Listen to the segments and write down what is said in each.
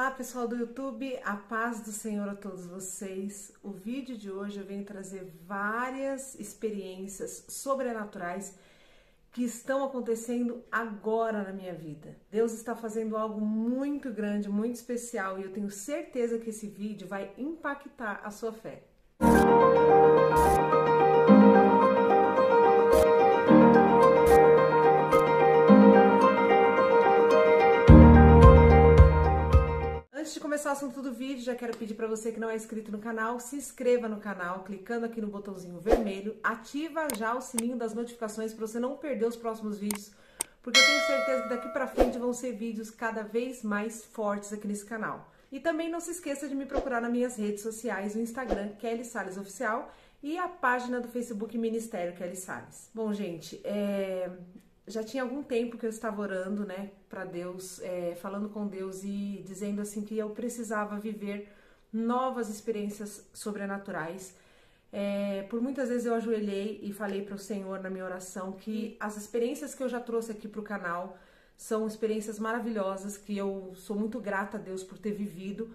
Olá pessoal do YouTube, a paz do Senhor a todos vocês. O vídeo de hoje eu venho trazer várias experiências sobrenaturais que estão acontecendo agora na minha vida. Deus está fazendo algo muito grande, muito especial e eu tenho certeza que esse vídeo vai impactar a sua fé. Antes de começar o assunto do vídeo, já quero pedir para você que não é inscrito no canal, se inscreva no canal, clicando aqui no botãozinho vermelho, ativa já o sininho das notificações para você não perder os próximos vídeos, porque eu tenho certeza que daqui para frente vão ser vídeos cada vez mais fortes aqui nesse canal. E também não se esqueça de me procurar nas minhas redes sociais, no Instagram, Kelly Salles Oficial, e a página do Facebook Ministério Kelly Salles. Bom, gente, já tinha algum tempo que eu estava orando, né, para Deus, falando com Deus e dizendo assim que eu precisava viver novas experiências sobrenaturais. Por muitas vezes eu ajoelhei e falei para o Senhor na minha oração que as experiências que eu já trouxe aqui para o canal são experiências maravilhosas, que eu sou muito grata a Deus por ter vivido,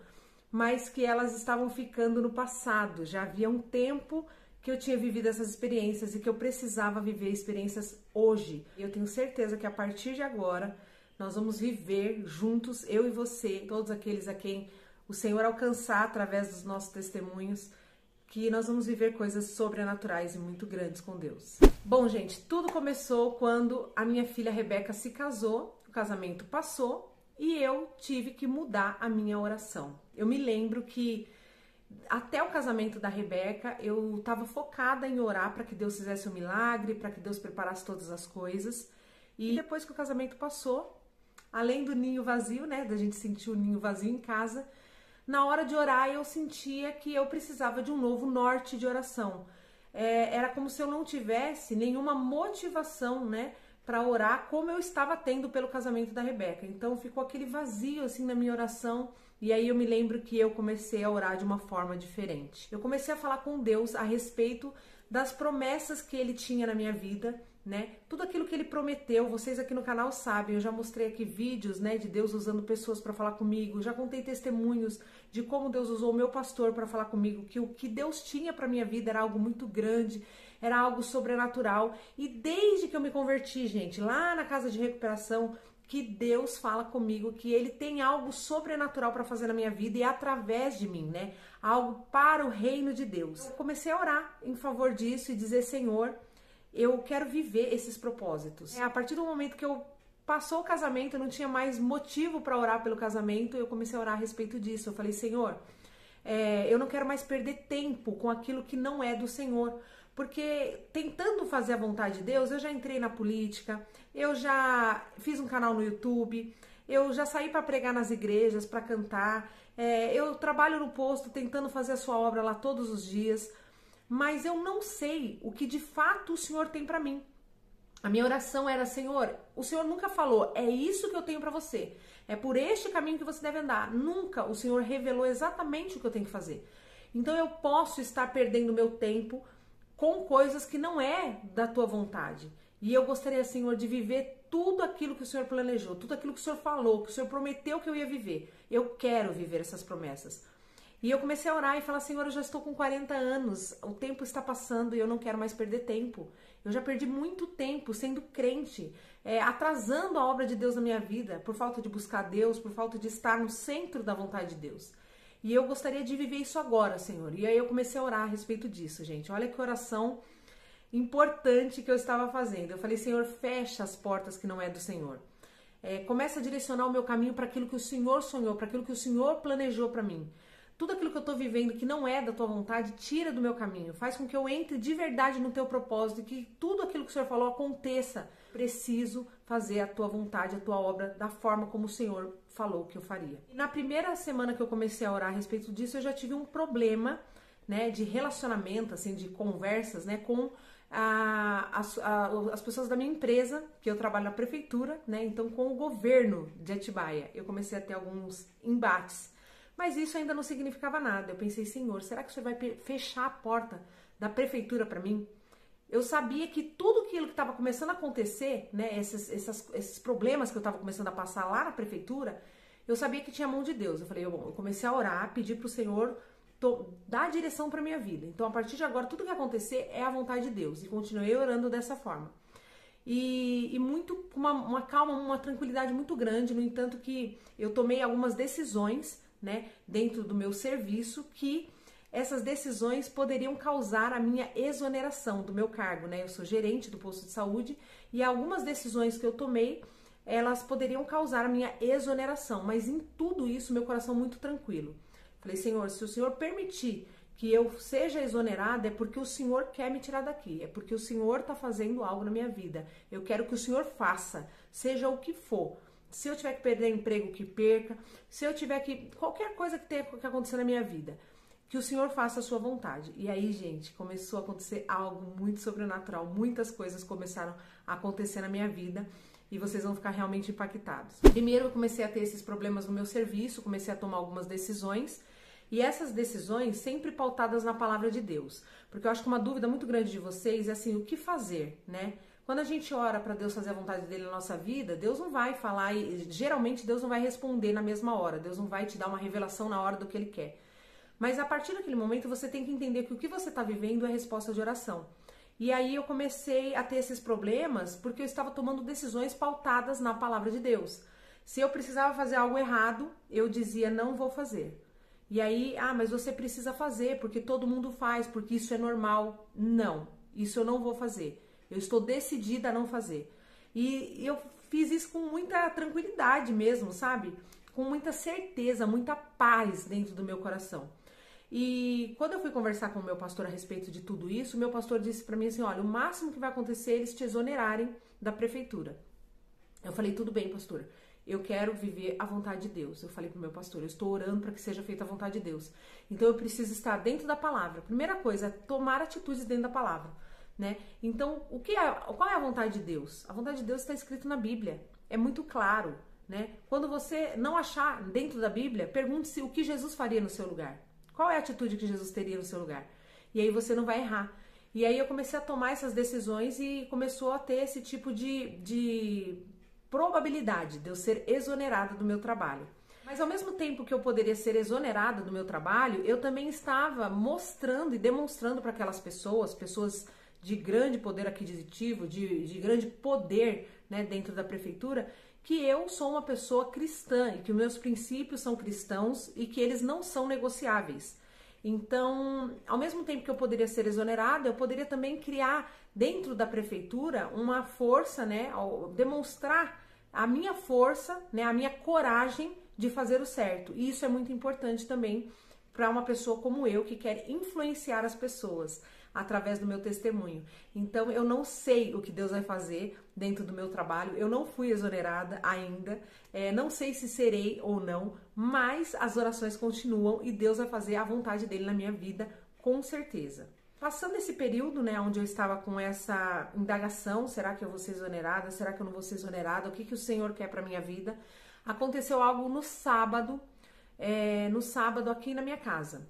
mas que elas estavam ficando no passado. Já havia um tempo que eu tinha vivido essas experiências e que eu precisava viver experiências hoje. E eu tenho certeza que a partir de agora nós vamos viver juntos, eu e você, todos aqueles a quem o Senhor alcançar através dos nossos testemunhos, que nós vamos viver coisas sobrenaturais e muito grandes com Deus. Bom, gente, tudo começou quando a minha filha Rebeca se casou, o casamento passou e eu tive que mudar a minha oração. Eu me lembro que até o casamento da Rebeca, eu estava focada em orar para que Deus fizesse um milagre, para que Deus preparasse todas as coisas. E depois que o casamento passou, além do ninho vazio, né, da gente sentir o ninho vazio em casa, na hora de orar eu sentia que eu precisava de um novo norte de oração. Era como se eu não tivesse nenhuma motivação, né, para orar como eu estava tendo pelo casamento da Rebeca. Então ficou aquele vazio assim na minha oração. E aí eu me lembro que eu comecei a orar de uma forma diferente. Eu comecei a falar com Deus a respeito das promessas que Ele tinha na minha vida, né? Tudo aquilo que Ele prometeu, vocês aqui no canal sabem, eu já mostrei aqui vídeos, né, de Deus usando pessoas para falar comigo, já contei testemunhos de como Deus usou o meu pastor para falar comigo, que o que Deus tinha para minha vida era algo muito grande, era algo sobrenatural. E desde que eu me converti, gente, lá na casa de recuperação, que Deus fala comigo, que Ele tem algo sobrenatural para fazer na minha vida e através de mim, né? Algo para o reino de Deus. Eu comecei a orar em favor disso e dizer, Senhor, eu quero viver esses propósitos. A partir do momento que eu passou o casamento, eu não tinha mais motivo para orar pelo casamento, eu comecei a orar a respeito disso. Eu falei, Senhor, eu não quero mais perder tempo com aquilo que não é do Senhor. Porque tentando fazer a vontade de Deus, eu já entrei na política, eu já fiz um canal no YouTube, eu já saí para pregar nas igrejas, para cantar, eu trabalho no posto tentando fazer a sua obra lá todos os dias, mas eu não sei o que de fato o Senhor tem para mim. A minha oração era, Senhor, o Senhor nunca falou, é isso que eu tenho para você, é por este caminho que você deve andar. Nunca o Senhor revelou exatamente o que eu tenho que fazer. Então eu posso estar perdendo meu tempo com coisas que não é da tua vontade. E eu gostaria, Senhor, de viver tudo aquilo que o Senhor planejou, tudo aquilo que o Senhor falou, que o Senhor prometeu que eu ia viver. Eu quero viver essas promessas. E eu comecei a orar e falar, Senhor, eu já estou com 40 anos, o tempo está passando e eu não quero mais perder tempo. Eu já perdi muito tempo sendo crente, atrasando a obra de Deus na minha vida, por falta de buscar Deus, por falta de estar no centro da vontade de Deus. E eu gostaria de viver isso agora, Senhor. E aí eu comecei a orar a respeito disso, gente. Olha que oração importante que eu estava fazendo. Eu falei, Senhor, fecha as portas que não é do Senhor. Começa a direcionar o meu caminho para aquilo que o Senhor sonhou, para aquilo que o Senhor planejou para mim. Tudo aquilo que eu estou vivendo que não é da tua vontade, tira do meu caminho. Faz com que eu entre de verdade no teu propósito e que tudo aquilo que o Senhor falou aconteça. Preciso fazer a tua vontade, a tua obra da forma como o Senhor falou que eu faria. E na primeira semana que eu comecei a orar a respeito disso, eu já tive um problema, né, de relacionamento, assim, de conversas, né, com as pessoas da minha empresa, que eu trabalho na prefeitura, né, então com o governo de Atibaia. Eu comecei a ter alguns embates, mas isso ainda não significava nada. Eu pensei, Senhor, será que o Senhor vai fechar a porta da prefeitura para mim? Eu sabia que tudo aquilo que estava começando a acontecer, né, esses problemas que eu estava começando a passar lá na prefeitura, eu sabia que tinha a mão de Deus. Eu falei, bom, eu comecei a orar, pedir pro Senhor dar a direção pra minha vida. Então, a partir de agora, tudo que acontecer é a vontade de Deus. E continuei orando dessa forma. E muito com uma calma, uma tranquilidade muito grande. No entanto, que eu tomei algumas decisões, né, dentro do meu serviço, que essas decisões poderiam causar a minha exoneração do meu cargo, né? Eu sou gerente do posto de saúde e algumas decisões que eu tomei, elas poderiam causar a minha exoneração, mas em tudo isso meu coração muito tranquilo. Falei, Senhor, se o Senhor permitir que eu seja exonerada, é porque o Senhor quer me tirar daqui, é porque o Senhor está fazendo algo na minha vida. Eu quero que o Senhor faça, seja o que for. Se eu tiver que perder emprego, que perca. Se eu tiver que... qualquer coisa que tenha que acontecer na minha vida, que o Senhor faça a sua vontade. E aí, gente, começou a acontecer algo muito sobrenatural. Muitas coisas começaram a acontecer na minha vida e vocês vão ficar realmente impactados. Primeiro, eu comecei a ter esses problemas no meu serviço, comecei a tomar algumas decisões. E essas decisões sempre pautadas na palavra de Deus. Porque eu acho que uma dúvida muito grande de vocês é assim, o que fazer, né? Quando a gente ora para Deus fazer a vontade dele na nossa vida, Deus não vai falar, e geralmente Deus não vai responder na mesma hora. Deus não vai te dar uma revelação na hora do que ele quer. Mas a partir daquele momento você tem que entender que o que você está vivendo é resposta de oração. E aí eu comecei a ter esses problemas porque eu estava tomando decisões pautadas na palavra de Deus. Se eu precisava fazer algo errado, eu dizia, não vou fazer. E aí, mas você precisa fazer, porque todo mundo faz, porque isso é normal. Não, isso eu não vou fazer. Eu estou decidida a não fazer. E eu fiz isso com muita tranquilidade mesmo, sabe? Com muita certeza, muita paz dentro do meu coração. E quando eu fui conversar com o meu pastor a respeito de tudo isso, o meu pastor disse pra mim assim, olha, o máximo que vai acontecer é eles te exonerarem da prefeitura. Eu falei, tudo bem, pastor. Eu quero viver a vontade de Deus. Eu falei pro meu pastor, eu estou orando para que seja feita a vontade de Deus. Então eu preciso estar dentro da palavra. Primeira coisa é tomar atitudes dentro da palavra, né? Então, qual é a vontade de Deus? A vontade de Deus está escrito na Bíblia. É muito claro, né? Quando você não achar dentro da Bíblia, pergunte-se o que Jesus faria no seu lugar. Qual é a atitude que Jesus teria no seu lugar? E aí você não vai errar. E aí eu comecei a tomar essas decisões e começou a ter esse tipo de probabilidade de eu ser exonerada do meu trabalho. Mas ao mesmo tempo que eu poderia ser exonerada do meu trabalho, eu também estava mostrando e demonstrando para aquelas pessoas de grande poder aquisitivo, de grande poder, né, dentro da prefeitura, que eu sou uma pessoa cristã e que os meus princípios são cristãos e que eles não são negociáveis. Então, ao mesmo tempo que eu poderia ser exonerada, eu poderia também criar dentro da prefeitura uma força, né, demonstrar a minha força, né, a minha coragem de fazer o certo. E isso é muito importante também para uma pessoa como eu que quer influenciar as pessoas através do meu testemunho. Então, eu não sei o que Deus vai fazer dentro do meu trabalho, eu não fui exonerada ainda, não sei se serei ou não, mas as orações continuam e Deus vai fazer a vontade dele na minha vida, com certeza. Passando esse período, né, onde eu estava com essa indagação, será que eu vou ser exonerada, será que eu não vou ser exonerada, o que o Senhor quer para minha vida, aconteceu algo no sábado aqui na minha casa.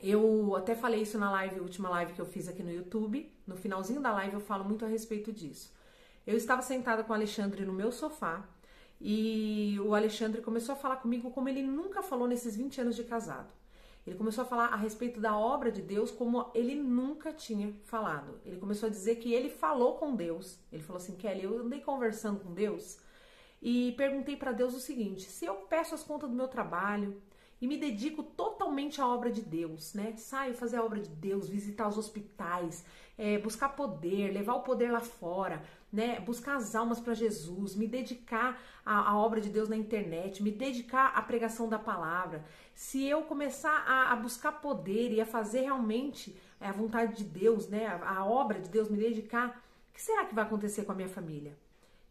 Eu até falei isso na última live que eu fiz aqui no YouTube. No finalzinho da live eu falo muito a respeito disso. Eu estava sentada com o Alexandre no meu sofá e o Alexandre começou a falar comigo como ele nunca falou nesses 20 anos de casado. Ele começou a falar a respeito da obra de Deus como ele nunca tinha falado. Ele começou a dizer que ele falou com Deus. Ele falou assim, Kelly, eu andei conversando com Deus e perguntei para Deus o seguinte, se eu peço as contas do meu trabalho e me dedico totalmente à obra de Deus, né? Saio fazer a obra de Deus, visitar os hospitais, buscar poder, levar o poder lá fora, né? Buscar as almas para Jesus, me dedicar à obra de Deus na internet, me dedicar à pregação da palavra. Se eu começar a buscar poder e a fazer realmente a vontade de Deus, né? A obra de Deus, me dedicar, o que será que vai acontecer com a minha família?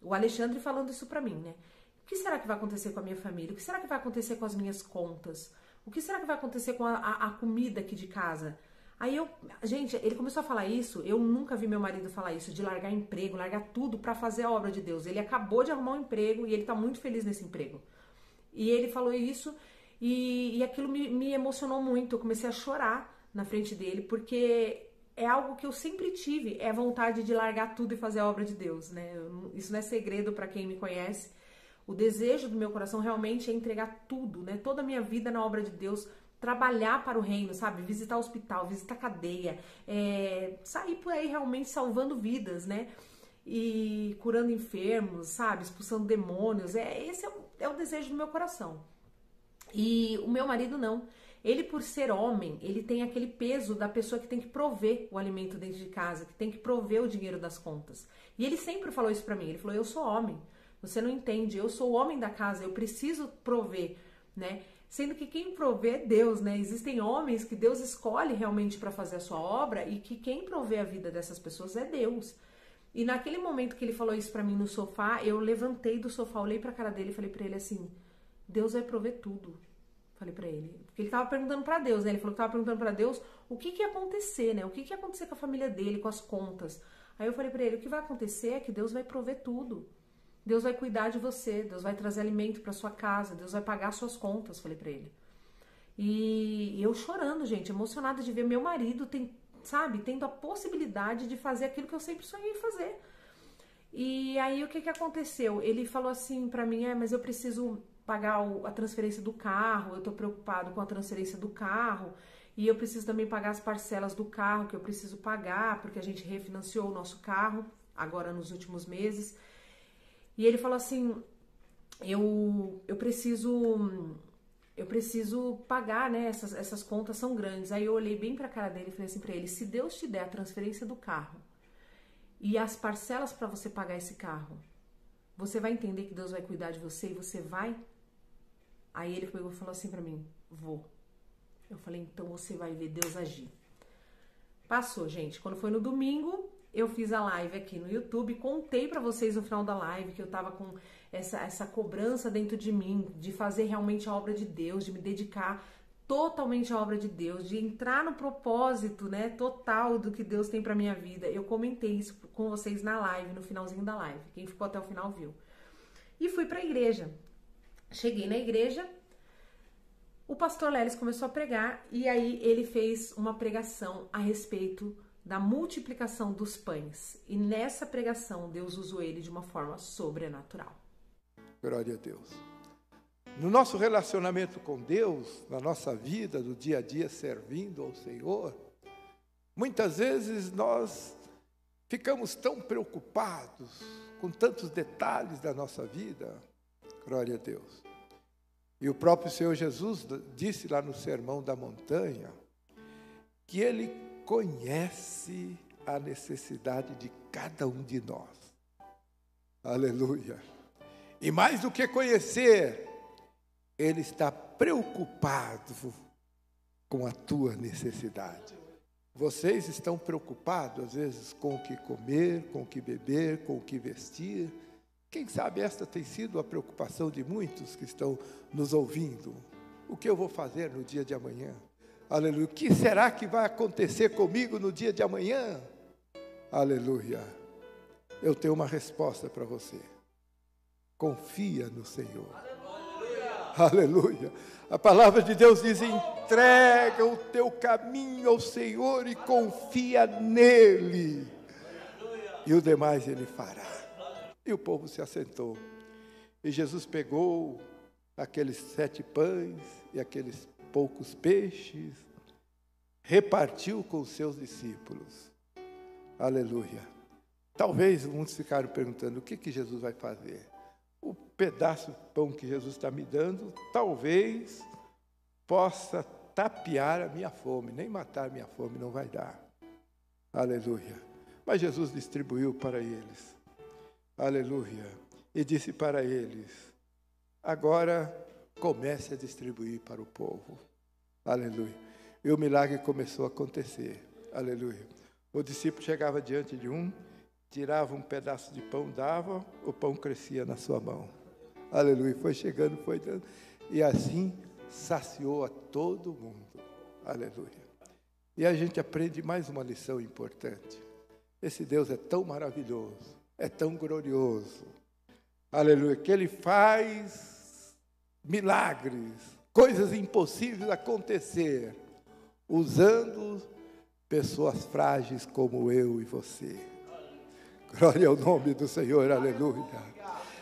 O Alexandre falando isso para mim, né? O que será que vai acontecer com a minha família? O que será que vai acontecer com as minhas contas? O que será que vai acontecer com a comida aqui de casa? Aí gente, ele começou a falar isso, eu nunca vi meu marido falar isso, de largar emprego, largar tudo pra fazer a obra de Deus. Ele acabou de arrumar um emprego e ele tá muito feliz nesse emprego. E ele falou isso e aquilo me emocionou muito, eu comecei a chorar na frente dele, porque é algo que eu sempre tive, é a vontade de largar tudo e fazer a obra de Deus, né? Isso não é segredo pra quem me conhece. O desejo do meu coração realmente é entregar tudo, né? Toda a minha vida na obra de Deus, trabalhar para o reino, sabe? Visitar hospital, visitar cadeia, sair por aí realmente salvando vidas, né? E curando enfermos, sabe? Expulsando demônios. Esse é o desejo do meu coração. E o meu marido não. Ele, por ser homem, ele tem aquele peso da pessoa que tem que prover o alimento dentro de casa, que tem que prover o dinheiro das contas. E ele sempre falou isso pra mim. Ele falou, eu sou homem, você não entende, eu sou o homem da casa, eu preciso prover, né? Sendo que quem provê é Deus, né? Existem homens que Deus escolhe realmente para fazer a sua obra e que quem provê a vida dessas pessoas é Deus. E naquele momento que ele falou isso pra mim no sofá, eu levantei do sofá, olhei pra cara dele e falei pra ele assim, Deus vai prover tudo. Falei pra ele, porque ele tava perguntando pra Deus, né? Ele falou que tava perguntando pra Deus o que ia acontecer, né? O que ia acontecer com a família dele, com as contas. Aí eu falei pra ele, o que vai acontecer é que Deus vai prover tudo. Deus vai cuidar de você, Deus vai trazer alimento pra sua casa, Deus vai pagar suas contas, falei pra ele. E eu chorando, gente, emocionada de ver meu marido, tendo a possibilidade de fazer aquilo que eu sempre sonhei fazer. E aí o que aconteceu? Ele falou assim pra mim, mas eu preciso pagar a transferência do carro, eu tô preocupado com a transferência do carro, e eu preciso também pagar as parcelas do carro que eu preciso pagar, porque a gente refinanciou o nosso carro, agora nos últimos meses. E ele falou assim, eu preciso pagar, né, essas contas são grandes. Aí eu olhei bem pra cara dele e falei assim pra ele, se Deus te der a transferência do carro e as parcelas pra você pagar esse carro, você vai entender que Deus vai cuidar de você e você vai? Aí ele falou assim pra mim, vou. Eu falei, então você vai ver Deus agir. Passou, gente. Quando foi no domingo, eu fiz a live aqui no YouTube, contei pra vocês no final da live que eu tava com essa cobrança dentro de mim, de fazer realmente a obra de Deus, de me dedicar totalmente à obra de Deus, de entrar no propósito, né, total do que Deus tem pra minha vida. Eu comentei isso com vocês na live, no finalzinho da live. Quem ficou até o final viu. E fui pra igreja. Cheguei na igreja, o pastor Lelis começou a pregar e aí ele fez uma pregação a respeito da multiplicação dos pães. E nessa pregação, Deus usou ele de uma forma sobrenatural. Glória a Deus. No nosso relacionamento com Deus, na nossa vida, do dia a dia, servindo ao Senhor, muitas vezes nós ficamos tão preocupados com tantos detalhes da nossa vida. Glória a Deus. E o próprio Senhor Jesus disse lá no Sermão da Montanha que Ele conhece a necessidade de cada um de nós. Aleluia. E mais do que conhecer, Ele está preocupado com a tua necessidade. Vocês estão preocupados, às vezes, com o que comer, com o que beber, com o que vestir. Quem sabe esta tem sido a preocupação de muitos que estão nos ouvindo. O que eu vou fazer no dia de amanhã? Aleluia. O que será que vai acontecer comigo no dia de amanhã? Aleluia. Eu tenho uma resposta para você. Confia no Senhor. Aleluia. A palavra de Deus diz, entrega o teu caminho ao Senhor e confia nele. E o demais Ele fará. E o povo se assentou. E Jesus pegou aqueles 7 pães e aqueles poucos peixes, repartiu com os seus discípulos. Aleluia. Talvez muitos ficaram perguntando, o que Jesus vai fazer? O pedaço de pão que Jesus está me dando, talvez possa tapear a minha fome, nem matar a minha fome não vai dar. Aleluia. Mas Jesus distribuiu para eles. Aleluia. E disse para eles, agora comece a distribuir para o povo. Aleluia. E o milagre começou a acontecer. Aleluia. O discípulo chegava diante de um, tirava um pedaço de pão, dava, o pão crescia na sua mão. Aleluia. Foi chegando, foi dando. E assim saciou a todo mundo. Aleluia. E a gente aprende mais uma lição importante. Esse Deus é tão maravilhoso, é tão glorioso. Aleluia. Que Ele faz milagres, coisas impossíveis acontecer, usando pessoas frágeis como eu e você. Glória ao nome do Senhor, aleluia.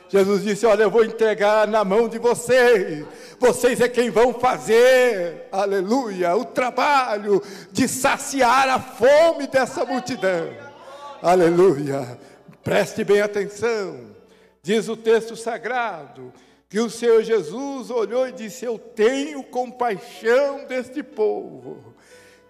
Jesus disse, olha, eu vou entregar na mão de vocês. Vocês é quem vão fazer, aleluia, o trabalho de saciar a fome dessa multidão. Aleluia. Preste bem atenção. Diz o texto sagrado que o Senhor Jesus olhou e disse, eu tenho compaixão deste povo.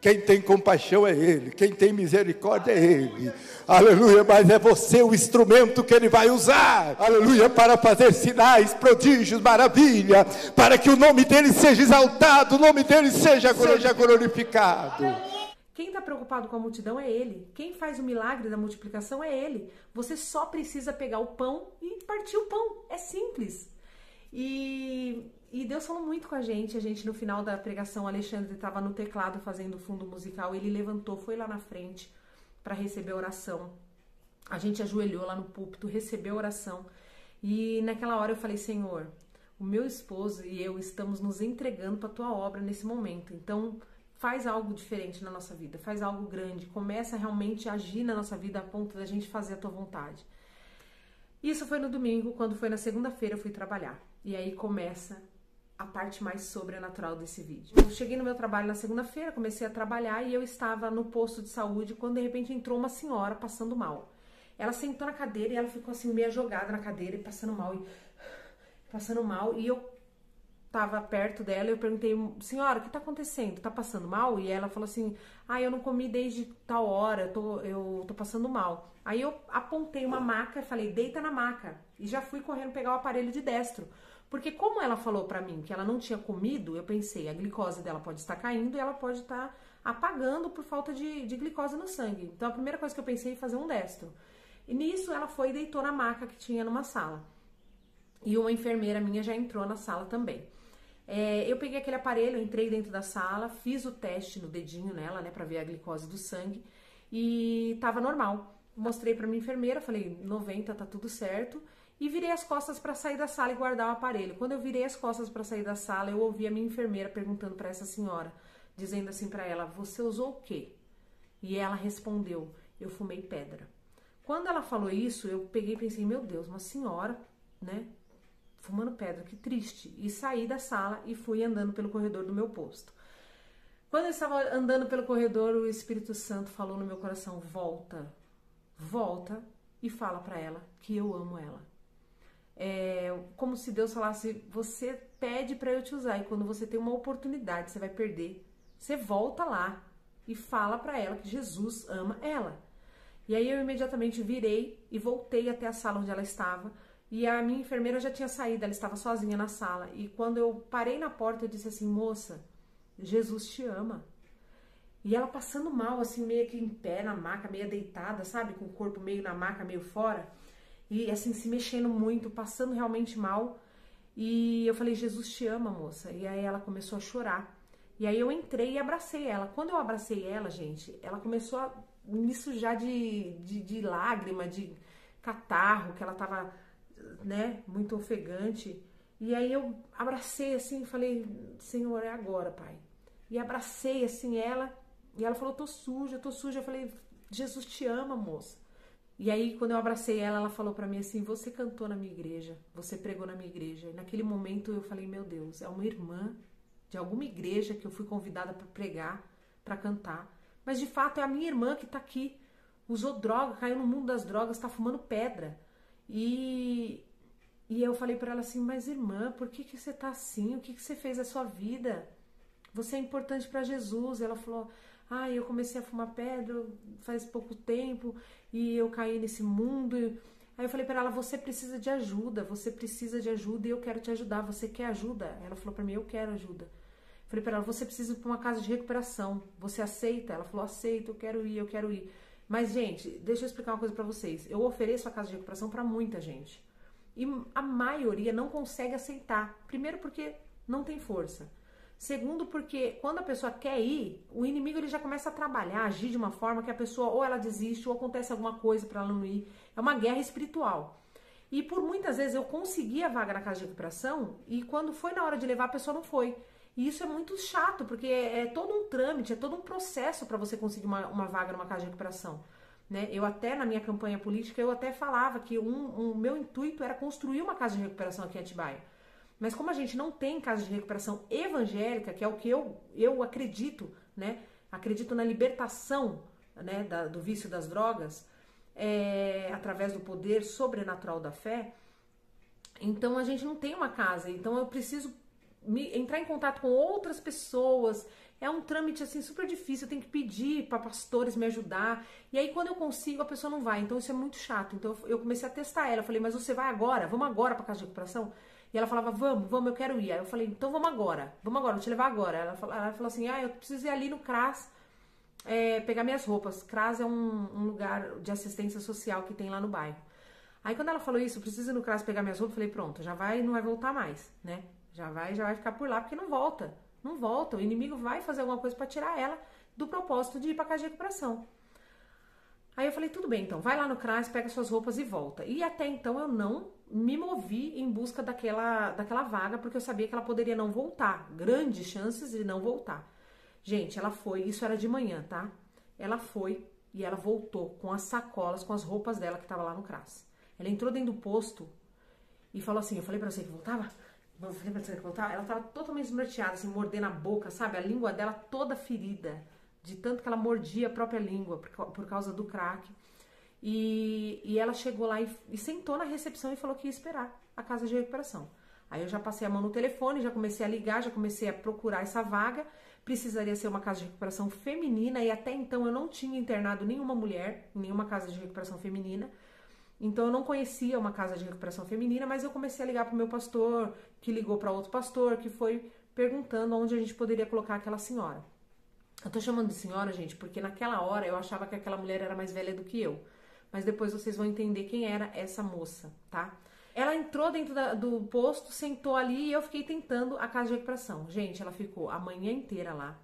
Quem tem compaixão é Ele, quem tem misericórdia é Ele, aleluia, mas é você o instrumento que Ele vai usar, aleluia, para fazer sinais, prodígios, maravilha, para que o nome dEle seja exaltado, o nome dEle seja glorificado. Quem está preocupado com a multidão é Ele, quem faz o milagre da multiplicação é Ele, você só precisa pegar o pão e partir o pão, é simples. E Deus falou muito com a gente no final da pregação, o Alexandre estava no teclado fazendo o fundo musical, ele levantou, foi lá na frente para receber a oração, a gente ajoelhou lá no púlpito, recebeu a oração, e naquela hora eu falei, Senhor, o meu esposo e eu estamos nos entregando para a Tua obra nesse momento, então faz algo diferente na nossa vida, faz algo grande, começa realmente a agir na nossa vida a ponto da gente fazer a Tua vontade. Isso foi no domingo, quando foi na segunda-feira eu fui trabalhar, e aí começa a parte mais sobrenatural desse vídeo. Eu cheguei no meu trabalho na segunda-feira, comecei a trabalhar e eu estava no posto de saúde quando de repente entrou uma senhora passando mal. Ela sentou na cadeira e ela ficou assim meio jogada na cadeira e passando mal, e eu tava perto dela e eu perguntei, senhora, o que tá acontecendo? Tá passando mal? E ela falou assim, eu não comi desde tal hora, eu tô passando mal. Aí eu apontei uma maca e falei, deita na maca. E já fui correndo pegar o aparelho de destro. Porque como ela falou pra mim que ela não tinha comido, eu pensei, a glicose dela pode estar caindo e ela pode estar apagando por falta de glicose no sangue. Então a primeira coisa que eu pensei é fazer um destro. E nisso ela foi e deitou na maca que tinha numa sala. E uma enfermeira minha já entrou na sala também. Eu peguei aquele aparelho, entrei dentro da sala, fiz o teste no dedinho nela, né, pra ver a glicose do sangue. E tava normal. Mostrei pra minha enfermeira, falei, 90, tá tudo certo. E virei as costas para sair da sala e guardar o aparelho. Quando eu virei as costas para sair da sala, eu ouvi a minha enfermeira perguntando para essa senhora, dizendo assim para ela, você usou o quê? E ela respondeu, eu fumei pedra. Quando ela falou isso, eu peguei e pensei, meu Deus, uma senhora, né, fumando pedra, que triste. E saí da sala e fui andando pelo corredor do meu posto. Quando eu estava andando pelo corredor, o Espírito Santo falou no meu coração, volta e fala para ela que eu amo ela. Como se Deus falasse, você pede para eu te usar e quando você tem uma oportunidade, você vai perder, você volta lá e fala para ela que Jesus ama ela. E aí eu imediatamente virei e voltei até a sala onde ela estava e a minha enfermeira já tinha saído, ela estava sozinha na sala e quando eu parei na porta eu disse assim, moça, Jesus te ama. E ela passando mal, assim, meio que em pé na maca, meio deitada, sabe, com o corpo meio na maca, meio fora. E assim, se mexendo muito, passando realmente mal. E eu falei, Jesus te ama, moça. E aí ela começou a chorar. E aí eu entrei e abracei ela. Quando eu abracei ela, gente, ela começou a me sujar de lágrima, de catarro, que ela tava, né, muito ofegante. E aí eu abracei assim, falei, Senhor, é agora, Pai. E abracei assim ela, e ela falou, tô suja. Eu falei, Jesus te ama, moça. E aí, quando eu abracei ela, ela falou pra mim assim, você cantou na minha igreja, você pregou na minha igreja. E naquele momento eu falei, meu Deus, é uma irmã de alguma igreja que eu fui convidada para pregar, para cantar. Mas de fato é a minha irmã que tá aqui, usou droga, caiu no mundo das drogas, tá fumando pedra. E eu falei pra ela assim, mas irmã, por que você tá assim? O que você fez da sua vida? Você é importante para Jesus. Ela falou, eu comecei a fumar pedra faz pouco tempo e eu caí nesse mundo. Aí eu falei para ela, você precisa de ajuda e eu quero te ajudar. Você quer ajuda? Ela falou para mim, eu quero ajuda. Eu falei para ela, você precisa ir para uma casa de recuperação. Você aceita? Ela falou, aceito, eu quero ir. Mas, gente, deixa eu explicar uma coisa para vocês. Eu ofereço a casa de recuperação para muita gente. E a maioria não consegue aceitar. Primeiro porque não tem força. Segundo, porque quando a pessoa quer ir, o inimigo ele já começa a trabalhar, agir de uma forma que a pessoa ou ela desiste ou acontece alguma coisa para ela não ir. É uma guerra espiritual. E por muitas vezes eu consegui a vaga na casa de recuperação e quando foi na hora de levar a pessoa não foi. E isso é muito chato, porque é todo um trâmite, é todo um processo para você conseguir uma vaga numa casa de recuperação. né? Eu até, na minha campanha política, eu até falava que o meu intuito era construir uma casa de recuperação aqui em Atibaia. Mas como a gente não tem casa de recuperação evangélica, que é o que eu acredito, né? Acredito na libertação, né, do vício das drogas, através do poder sobrenatural da fé. Então a gente não tem uma casa, então eu preciso entrar em contato com outras pessoas. É um trâmite assim super difícil, eu tenho que pedir para pastores me ajudar. E aí quando eu consigo, a pessoa não vai, então isso é muito chato. Então eu comecei a testar ela, eu falei, mas você vai agora? Vamos agora para casa de recuperação? E ela falava, vamos, eu quero ir. Aí eu falei, então vamos agora, vou te levar agora. Ela falou assim, eu preciso ir ali no CRAS pegar minhas roupas. CRAS é um lugar de assistência social que tem lá no bairro. Aí quando ela falou isso, eu preciso ir no CRAS pegar minhas roupas, eu falei, pronto, não vai voltar mais, né? Já vai ficar por lá, porque não volta. Não volta, o inimigo vai fazer alguma coisa para tirar ela do propósito de ir para casa de recuperação. Aí eu falei, tudo bem, então, vai lá no CRAS, pega suas roupas e volta. E até então eu não me movi em busca daquela vaga, porque eu sabia que ela poderia não voltar. Grandes chances de não voltar. Gente, ela foi, isso era de manhã, tá? Ela foi e ela voltou com as sacolas, com as roupas dela que tava lá no CRAS. Ela entrou dentro do posto e falou assim, eu falei pra você que voltava? Ela tava totalmente esnorteada, assim, mordendo a boca, sabe? A língua dela toda ferida, de tanto que ela mordia a própria língua por causa do crack. E ela chegou lá e sentou na recepção e falou que ia esperar a casa de recuperação. Aí eu já passei a mão no telefone, já comecei a ligar, já comecei a procurar essa vaga. Precisaria ser uma casa de recuperação feminina e até então eu não tinha internado nenhuma mulher em nenhuma casa de recuperação feminina. Então eu não conhecia uma casa de recuperação feminina, mas eu comecei a ligar para o meu pastor, que ligou para outro pastor, que foi perguntando onde a gente poderia colocar aquela senhora. Eu tô chamando de senhora, gente, porque naquela hora eu achava que aquela mulher era mais velha do que eu. Mas depois vocês vão entender quem era essa moça, tá? Ela entrou dentro do posto, sentou ali e eu fiquei tentando a casa de recuperação. Gente, ela ficou a manhã inteira lá,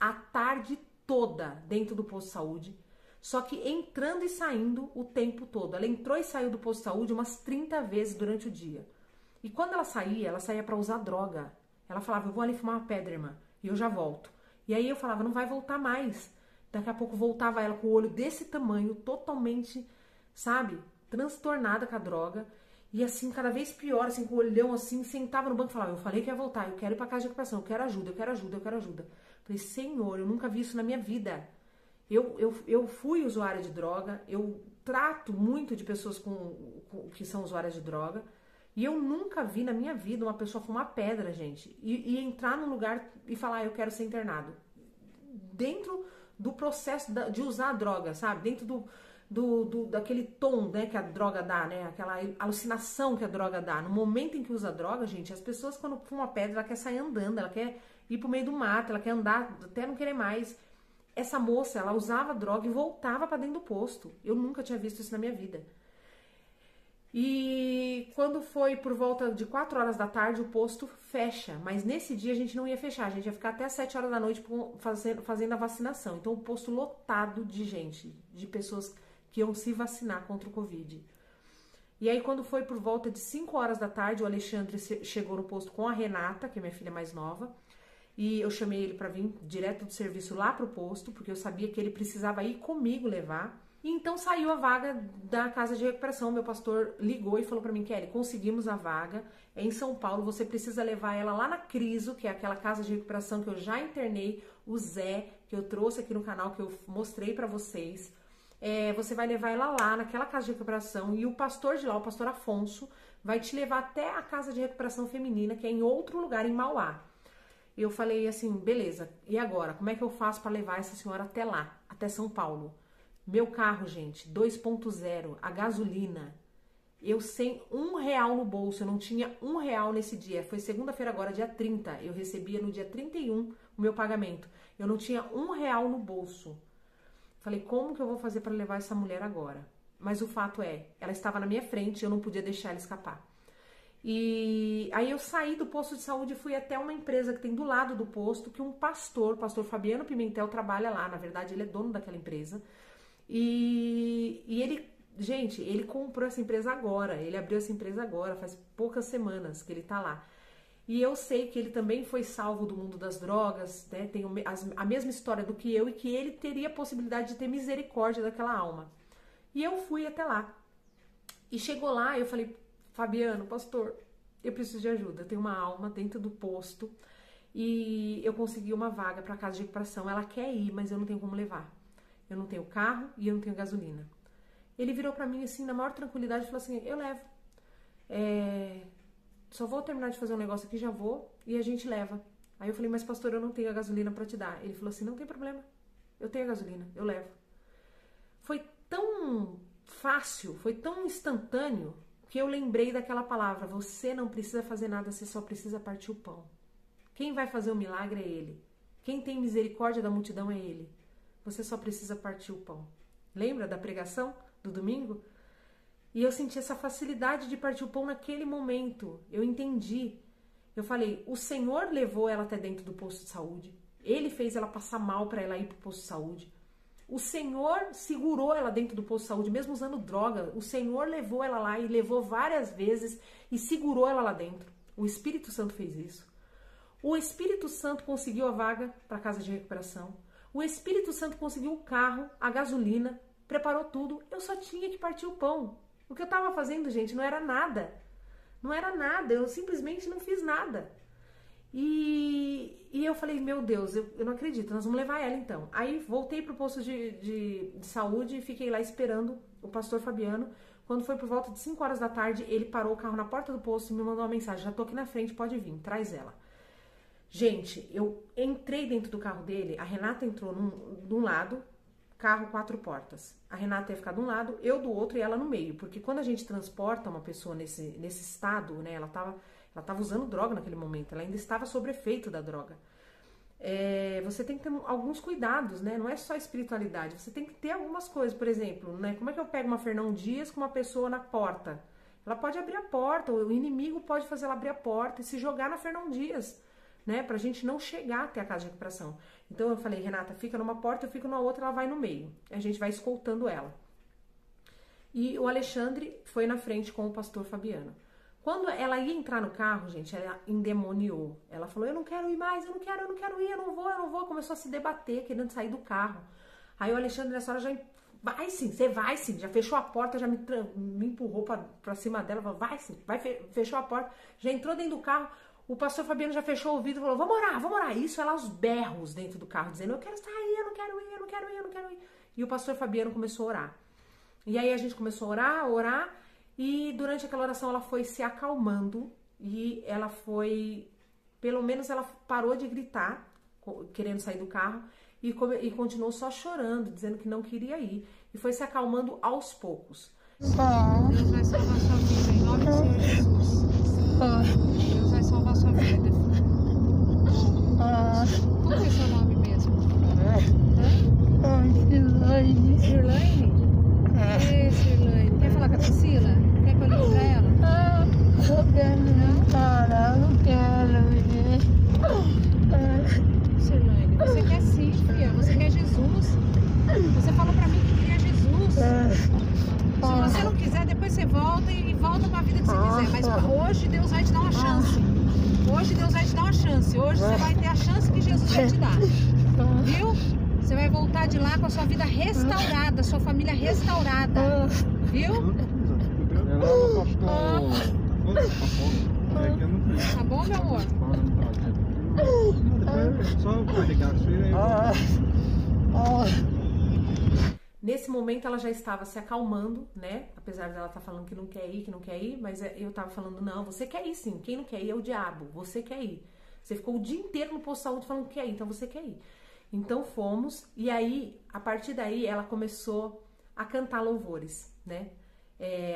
a tarde toda dentro do posto de saúde, só que entrando e saindo o tempo todo. Ela entrou e saiu do posto de saúde umas 30 vezes durante o dia. E quando ela saía para usar droga. Ela falava, eu vou ali fumar uma pedra, irmã, e eu já volto. E aí eu falava, não vai voltar mais. Daqui a pouco voltava ela com o olho desse tamanho, totalmente, sabe, transtornada com a droga. E assim, cada vez pior, assim, com o olhão assim, sentava no banco e falava, eu falei que ia voltar, eu quero ir pra casa de recuperação, eu quero ajuda, eu quero ajuda, eu quero ajuda. Falei, Senhor, eu nunca vi isso na minha vida. Eu fui usuária de droga, eu trato muito de pessoas que são usuárias de droga, e eu nunca vi na minha vida uma pessoa fumar pedra, gente, e entrar num lugar e falar, eu quero ser internado. Dentro do processo de usar a droga, sabe? Dentro daquele tom, né, que a droga dá, né? Aquela alucinação que a droga dá. No momento em que usa a droga, gente, as pessoas quando fumam a pedra, ela quer sair andando, ela quer ir pro meio do mato, ela quer andar até não querer mais. Essa moça, ela usava droga e voltava para dentro do posto. Eu nunca tinha visto isso na minha vida. E quando foi por volta de 4 horas da tarde, o posto fecha. Mas nesse dia a gente não ia fechar, a gente ia ficar até 7 horas da noite fazendo a vacinação. Então o posto lotado de gente, de pessoas que iam se vacinar contra o Covid. E aí quando foi por volta de 5 horas da tarde, o Alexandre chegou no posto com a Renata, que é minha filha mais nova. E eu chamei ele para vir direto do serviço lá pro posto, porque eu sabia que ele precisava ir comigo levar. E então saiu a vaga da casa de recuperação. Meu pastor ligou e falou para mim, Kelly, conseguimos a vaga, é em São Paulo, você precisa levar ela lá na Criso, que é aquela casa de recuperação que eu já internei, o Zé, que eu trouxe aqui no canal, que eu mostrei para vocês. Você vai levar ela lá naquela casa de recuperação e o pastor de lá, o pastor Afonso, vai te levar até a casa de recuperação feminina, que é em outro lugar, em Mauá. Eu falei assim, beleza, e agora? Como é que eu faço para levar essa senhora até lá, até São Paulo? Meu carro, gente, 2.0, a gasolina, eu sem R$1 no bolso, eu não tinha R$1 nesse dia. Foi segunda-feira agora, dia 30, eu recebia no dia 31 o meu pagamento. Eu não tinha R$1 no bolso. Falei, como que eu vou fazer para levar essa mulher agora? Mas o fato é, ela estava na minha frente, eu não podia deixar ela escapar. E aí eu saí do posto de saúde e fui até uma empresa que tem do lado do posto, que um pastor Fabiano Pimentel, trabalha lá. Na verdade, ele é dono daquela empresa. E ele, gente, ele comprou essa empresa agora. Ele abriu essa empresa agora, faz poucas semanas que ele tá lá. E eu sei que ele também foi salvo do mundo das drogas, né? Tem a mesma história do que eu, e que ele teria a possibilidade de ter misericórdia daquela alma. E eu fui até lá. E chegou lá, eu falei, Fabiano, pastor, eu preciso de ajuda. Eu tenho uma alma dentro do posto e eu consegui uma vaga para casa de recuperação. Ela quer ir, mas eu não tenho como levar. Eu não tenho carro e eu não tenho gasolina. Ele virou para mim assim, na maior tranquilidade, e falou assim, eu levo. Só vou terminar de fazer um negócio aqui, já vou, e a gente leva. Aí eu falei, mas pastor, eu não tenho a gasolina para te dar. Ele falou assim, não tem problema, eu tenho a gasolina, eu levo. Foi tão fácil, foi tão instantâneo, que eu lembrei daquela palavra, você não precisa fazer nada, você só precisa partir o pão. Quem vai fazer o milagre é Ele. Quem tem misericórdia da multidão é Ele. Você só precisa partir o pão. Lembra da pregação do domingo? E eu senti essa facilidade de partir o pão naquele momento. Eu entendi. Eu falei, o Senhor levou ela até dentro do posto de saúde. Ele fez ela passar mal para ela ir para o posto de saúde. O Senhor segurou ela dentro do posto de saúde, mesmo usando droga. O Senhor levou ela lá e levou várias vezes e segurou ela lá dentro. O Espírito Santo fez isso. O Espírito Santo conseguiu a vaga para a casa de recuperação. O Espírito Santo conseguiu o carro, a gasolina, preparou tudo. Eu só tinha que partir o pão. O que eu estava fazendo, gente, não era nada. Não era nada, eu simplesmente não fiz nada. E eu falei, meu Deus, eu não acredito, nós vamos levar ela então. Aí voltei pro posto de saúde e fiquei lá esperando o pastor Fabiano. Quando foi por volta de 5 horas da tarde, ele parou o carro na porta do posto e me mandou uma mensagem, já tô aqui na frente, pode vir, traz ela. Gente, eu entrei dentro do carro dele, a Renata entrou de um lado, carro 4 portas. A Renata ia ficar de um lado, eu do outro e ela no meio. Porque quando a gente transporta uma pessoa nesse estado, né, ela tava usando droga naquele momento, ela ainda estava sob efeito da droga. Você tem que ter alguns cuidados, né? Não é só espiritualidade, você tem que ter algumas coisas. Por exemplo, né, como é que eu pego uma Fernão Dias com uma pessoa na porta? Ela pode abrir a porta, o inimigo pode fazer ela abrir a porta e se jogar na Fernão Dias, né? Pra gente não chegar até a casa de recuperação. Então eu falei, Renata, fica numa porta, eu fico na outra, ela vai no meio. A gente vai escoltando ela. E o Alexandre foi na frente com o pastor Fabiano. Quando ela ia entrar no carro, gente, ela endemoniou. Ela falou, eu não quero ir mais, eu não quero ir, eu não vou. Começou a se debater, querendo sair do carro. Aí o Alexandre nessa hora já, vai sim, você vai sim. Já fechou a porta, já me empurrou pra cima dela, falou, vai sim, fechou a porta. Já entrou dentro do carro. O pastor Fabiano já fechou o ouvido e falou, vamos orar. Isso, ela aos berros dentro do carro, dizendo, eu quero sair, eu não quero ir. E o pastor Fabiano começou a orar. E aí a gente começou a orar, e durante aquela oração ela foi se acalmando, e ela foi, pelo menos ela parou de gritar, querendo sair do carro, e continuou só chorando, dizendo que não queria ir. E foi se acalmando aos poucos. Deus vai salvar sua vida, em nome do Senhor Jesus. Deus vai salvar sua vida. Qual é o seu nome mesmo? Sirlaine. Sirlaine? Sirlaine. Quer falar com a Priscila? Quer que eu ligue pra ela? Não quero. Sirlaine, você quer sim, filha. Você quer Jesus. Você falou pra mim que queria Jesus. Se você não quiser, depois você volta e volta pra vida que você quiser. Mas hoje Deus vai te dar uma chance. Hoje Deus vai te dar uma chance. Hoje você vai ter a chance que Jesus vai te dar. Viu? Você vai voltar de lá com a sua vida restaurada, sua família restaurada. Viu? Tá bom, meu amor? Nesse momento ela já estava se acalmando, né? Apesar dela estar falando que não quer ir, mas eu estava falando, não, você quer ir sim, quem não quer ir é o diabo, você quer ir. Você ficou o dia inteiro no posto de saúde falando que quer ir, então você quer ir. Então fomos, e aí, a partir daí, ela começou a cantar louvores, né?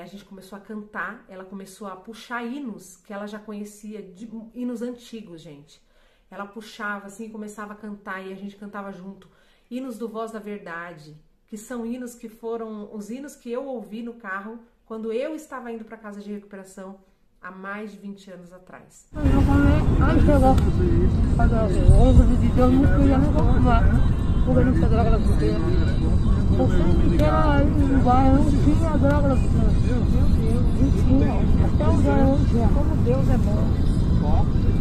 A gente começou a cantar, ela começou a puxar hinos que ela já conhecia, hinos antigos, gente. Ela puxava assim, começava a cantar e a gente cantava junto. Hinos do Voz da Verdade, que são hinos que foram os hinos que eu ouvi no carro quando eu estava indo para a casa de recuperação há mais de 20 anos atrás. Como Deus é bom.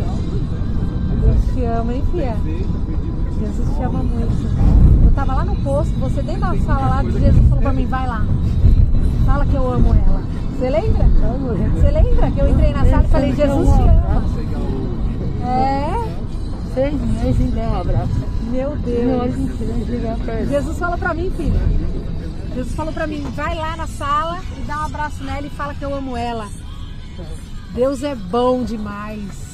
Deus te ama, hein, filha? Jesus te ama muito. Eu tava lá no posto, você dentro da sala lá, Jesus falou pra mim, vai lá. Fala que eu amo ela. Você lembra? Você lembra que eu entrei na sala e falei, Jesus te ama? É? 6 meses e deu um abraço. Meu Deus. Jesus falou pra mim, filha. Jesus falou pra mim, vai lá na sala e dá um abraço nela e fala que eu amo ela. Deus é bom demais.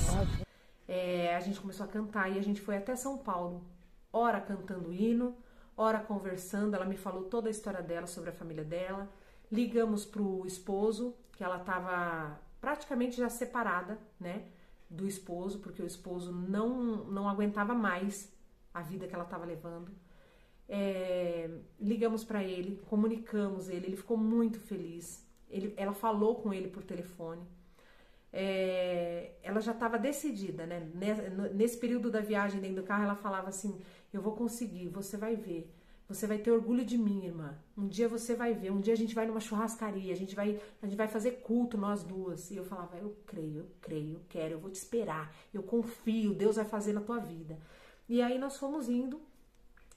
A gente começou a cantar e a gente foi até São Paulo. Ora cantando hino, ora conversando. Ela me falou toda a história dela, sobre a família dela. Ligamos pro esposo, que ela estava praticamente já separada, né, do esposo, porque o esposo não aguentava mais a vida que ela estava levando. Ligamos para ele, comunicamos ele ficou muito feliz. Ela falou com ele por telefone. Ela já estava decidida, né? Nesse período da viagem dentro do carro, ela falava assim, eu vou conseguir, você vai ver. Você vai ter orgulho de mim, irmã. Um dia você vai ver. Um dia a gente vai numa churrascaria. A gente vai fazer culto, nós duas. E eu falava, eu creio, eu quero, eu vou te esperar. Eu confio, Deus vai fazer na tua vida. E aí nós fomos indo.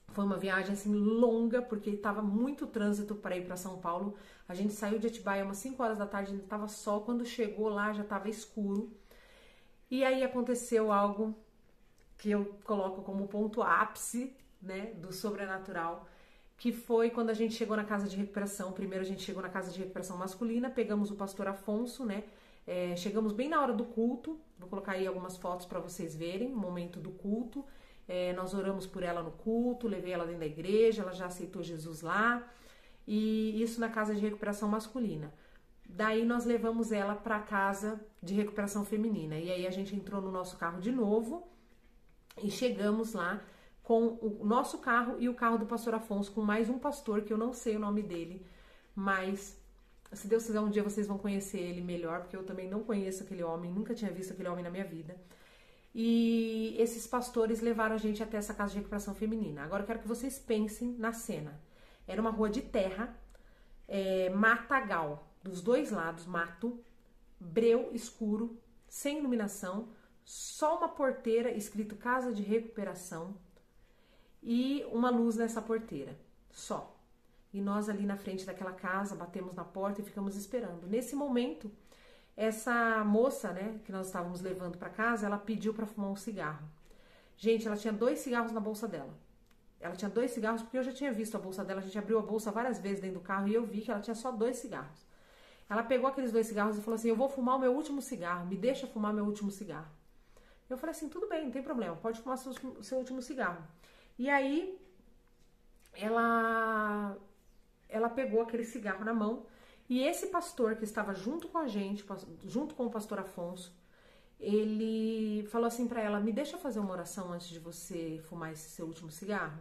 Foi uma viagem assim longa, porque estava muito trânsito para ir para São Paulo. A gente saiu de Atibaia umas 5 horas da tarde, ainda estava sol. Quando chegou lá já estava escuro. E aí aconteceu algo que eu coloco como ponto ápice, né, do sobrenatural, que foi quando a gente chegou na casa de recuperação. Primeiro a gente chegou na casa de recuperação masculina, pegamos o pastor Afonso, né, chegamos bem na hora do culto. Vou colocar aí algumas fotos para vocês verem, o momento do culto. Nós oramos por ela no culto, levei ela dentro da igreja, ela já aceitou Jesus lá, e isso na casa de recuperação masculina. Daí nós levamos ela para a casa de recuperação feminina, e aí a gente entrou no nosso carro de novo, e chegamos lá com o nosso carro e o carro do pastor Afonso, com mais um pastor, que eu não sei o nome dele, mas se Deus quiser um dia vocês vão conhecer ele melhor, porque eu também não conheço aquele homem, nunca tinha visto aquele homem na minha vida. E esses pastores levaram a gente até essa casa de recuperação feminina. Agora eu quero que vocês pensem na cena. Era uma rua de terra, matagal, dos dois lados, mato, breu escuro, sem iluminação, só uma porteira escrito casa de recuperação, e uma luz nessa porteira, só. E nós ali na frente daquela casa, batemos na porta e ficamos esperando. Nesse momento, essa moça, né, que nós estávamos levando para casa, ela pediu para fumar um cigarro. Gente, ela tinha 2 cigarros na bolsa dela. Ela tinha 2 cigarros, porque eu já tinha visto a bolsa dela, a gente abriu a bolsa várias vezes dentro do carro e eu vi que ela tinha só 2 cigarros. Ela pegou aqueles 2 cigarros e falou assim, eu vou fumar o meu último cigarro, me deixa fumar meu último cigarro. Eu falei assim, tudo bem, não tem problema, pode fumar seu último cigarro. E aí, ela pegou aquele cigarro na mão, e esse pastor que estava junto com a gente, junto com o pastor Afonso, ele falou assim pra ela, me deixa fazer uma oração antes de você fumar esse seu último cigarro?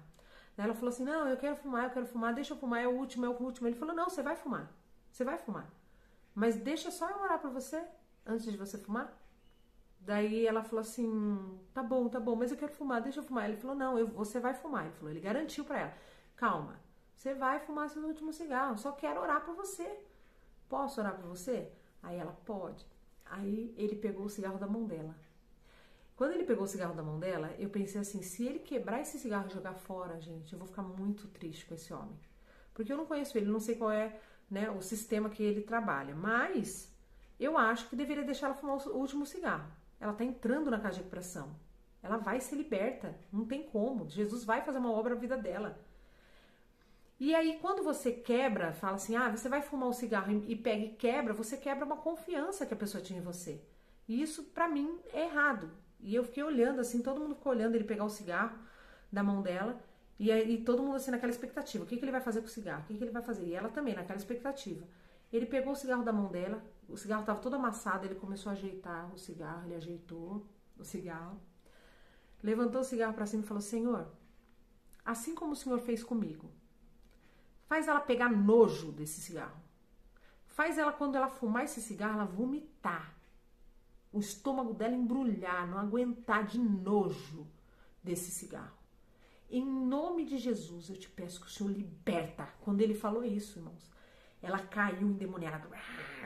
Daí ela falou assim, não, eu quero fumar, deixa eu fumar, é o último. Ele falou, não, você vai fumar, mas deixa só eu orar pra você, antes de você fumar. Daí ela falou assim, tá bom, mas eu quero fumar, deixa eu fumar. Ele falou, não, você vai fumar. Ele garantiu pra ela, calma, você vai fumar seu último cigarro, só quero orar por você. Posso orar por você? Aí ela, pode. Aí ele pegou o cigarro da mão dela. Quando ele pegou o cigarro da mão dela, eu pensei assim, se ele quebrar esse cigarro e jogar fora, gente, eu vou ficar muito triste com esse homem. Porque eu não conheço ele, não sei qual é, né, o sistema que ele trabalha. Mas eu acho que deveria deixar ela fumar o último cigarro. Ela tá entrando na casa de recuperação. Ela vai ser liberta. Não tem como. Jesus vai fazer uma obra na vida dela. E aí, quando você quebra, fala assim, você vai fumar um cigarro e pega e quebra, você quebra uma confiança que a pessoa tinha em você. E isso, pra mim, é errado. E eu fiquei olhando, assim, todo mundo ficou olhando ele pegar o cigarro da mão dela. E aí, todo mundo, assim, naquela expectativa. O que ele vai fazer com o cigarro? O que ele vai fazer? E ela também, naquela expectativa. Ele pegou o cigarro da mão dela, o cigarro estava todo amassado, ele começou a ajeitar o cigarro, ele ajeitou o cigarro, levantou o cigarro para cima e falou, Senhor, assim como o Senhor fez comigo, faz ela pegar nojo desse cigarro, faz ela, quando ela fumar esse cigarro, ela vomitar, o estômago dela embrulhar, não aguentar de nojo desse cigarro. Em nome de Jesus, eu te peço que o Senhor liberta. Quando ele falou isso, irmãos, ela caiu endemoniada,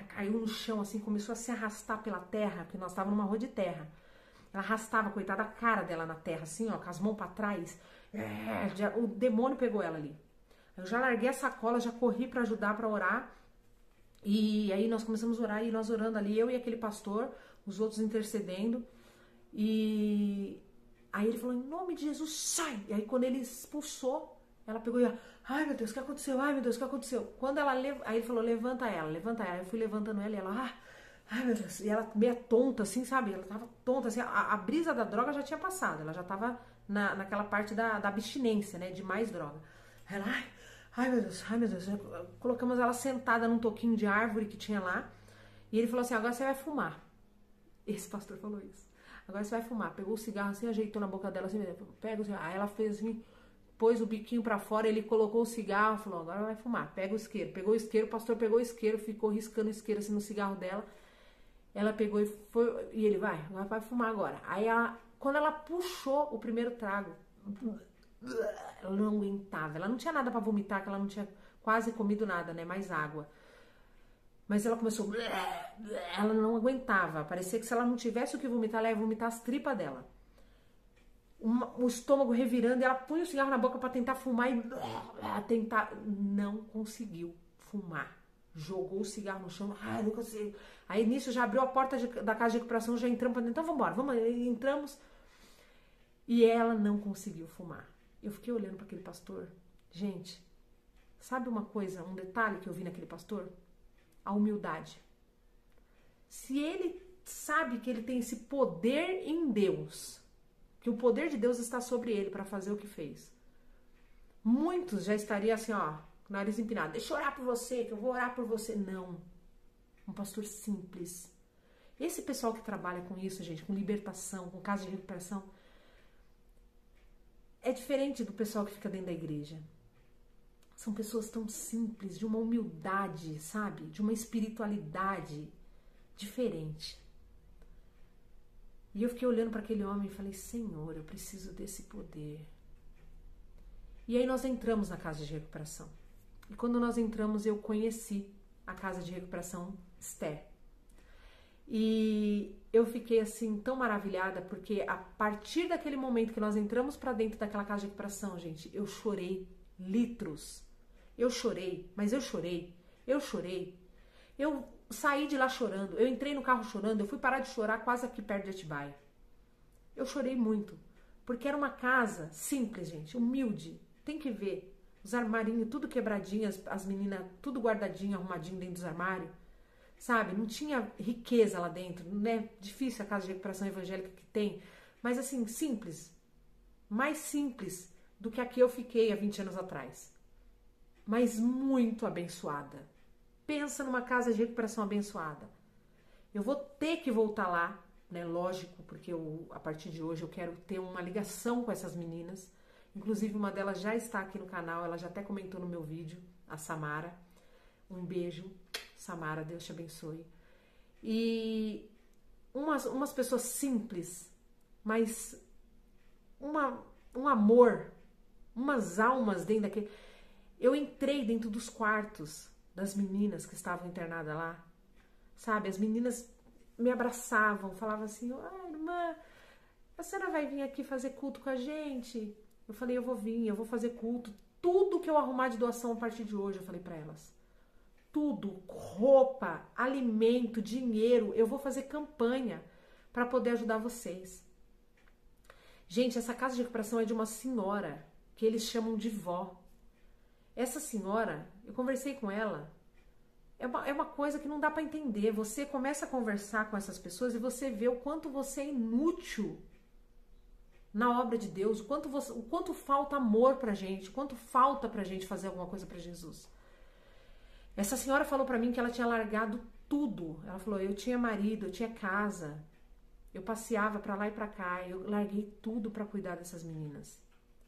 caiu no chão, assim, começou a se arrastar pela terra, porque nós estávamos numa rua de terra. ela arrastava, coitada, a cara dela na terra, assim, ó, com as mãos pra trás. O demônio pegou ela ali. Eu já larguei a sacola, já corri pra ajudar, pra orar. E aí nós começamos a orar, e nós orando ali, eu e aquele pastor, os outros intercedendo. E aí ele falou, em nome de Jesus, sai! E aí quando ele expulsou, ela pegou e, ai meu Deus, o que aconteceu? Ai meu Deus, o que aconteceu? Quando ela, aí ele falou, levanta ela. Eu fui levantando ela e ela, ai meu Deus. E ela meio tonta, assim, sabe? Ela tava tonta, assim, a brisa da droga já tinha passado. Ela já tava naquela parte da abstinência, né? De mais droga. Ela, ai meu Deus. Colocamos ela sentada num toquinho de árvore que tinha lá. E ele falou assim, agora você vai fumar. Esse pastor falou isso. Agora você vai fumar. Pegou o cigarro assim, ajeitou na boca dela assim, pega o cigarro. Aí ela fez assim, pôs o biquinho pra fora, ele colocou o cigarro, falou, agora vai fumar. Pega o isqueiro. Pegou o isqueiro, o pastor pegou o isqueiro, ficou riscando o isqueiro assim no cigarro dela. Ela pegou e foi, e ele vai fumar agora. Aí quando ela puxou o primeiro trago, ela não aguentava. Ela não tinha nada pra vomitar, que ela não tinha quase comido nada, né? Mais água. Mas ela começou, ela não aguentava. Parecia que se ela não tivesse o que vomitar, ela ia vomitar as tripas dela. O estômago revirando, e ela punha o cigarro na boca pra tentar fumar e não conseguiu fumar. Jogou o cigarro no chão, não consigo. Aí nisso já abriu a porta da casa de recuperação, já entramos pra dentro, então vamos, entramos. E ela não conseguiu fumar. Eu fiquei olhando para aquele pastor. Gente, sabe uma coisa, um detalhe que eu vi naquele pastor? A humildade. Se ele sabe que ele tem esse poder em Deus, que o poder de Deus está sobre ele para fazer o que fez, muitos já estariam assim, ó, nariz empinado. Deixa eu orar por você, que eu vou orar por você. Não. Um pastor simples. Esse pessoal que trabalha com isso, gente, com libertação, com casa de recuperação, é diferente do pessoal que fica dentro da igreja. São pessoas tão simples, de uma humildade, sabe? De uma espiritualidade diferente. E eu fiquei olhando para aquele homem e falei, Senhor, eu preciso desse poder. E aí nós entramos na casa de recuperação. E quando nós entramos, eu conheci a casa de recuperação Esther. E eu fiquei assim tão maravilhada, porque a partir daquele momento que nós entramos para dentro daquela casa de recuperação, gente, eu chorei litros. Eu chorei, mas eu chorei. Eu saí de lá chorando, eu entrei no carro chorando, eu fui parar de chorar quase aqui perto de Atibaia. Eu chorei muito, porque era uma casa simples, gente, humilde. Tem que ver, os armarinhos tudo quebradinho, as meninas tudo guardadinho, arrumadinho dentro dos armários. Sabe, não tinha riqueza lá dentro, né? Difícil a casa de recuperação evangélica que tem, mas assim, simples. Mais simples do que a que eu fiquei há 20 anos atrás. Mas muito abençoada. Pensa numa casa de recuperação abençoada. Eu vou ter que voltar lá, né? Lógico, porque a partir de hoje eu quero ter uma ligação com essas meninas. Inclusive uma delas já está aqui no canal, ela já até comentou no meu vídeo, a Samara. Um beijo. Samara, Deus te abençoe. E umas pessoas simples, mas um amor, umas almas dentro daquele... Eu entrei dentro dos quartos das meninas que estavam internadas lá, sabe? As meninas me abraçavam, falavam assim, irmã, a senhora vai vir aqui fazer culto com a gente? Eu falei, eu vou vir, eu vou fazer culto. Tudo que eu arrumar de doação a partir de hoje, eu falei para elas. Tudo, roupa, alimento, dinheiro, eu vou fazer campanha para poder ajudar vocês. Gente, essa casa de recuperação é de uma senhora que eles chamam de vó. Essa senhora, eu conversei com ela, é uma coisa que não dá para entender. Você começa a conversar com essas pessoas e você vê o quanto você é inútil na obra de Deus, o quanto falta amor pra gente, o quanto falta pra gente fazer alguma coisa para Jesus. Essa senhora falou pra mim que ela tinha largado tudo. Ela falou, eu tinha marido, eu tinha casa, eu passeava pra lá e pra cá, eu larguei tudo pra cuidar dessas meninas.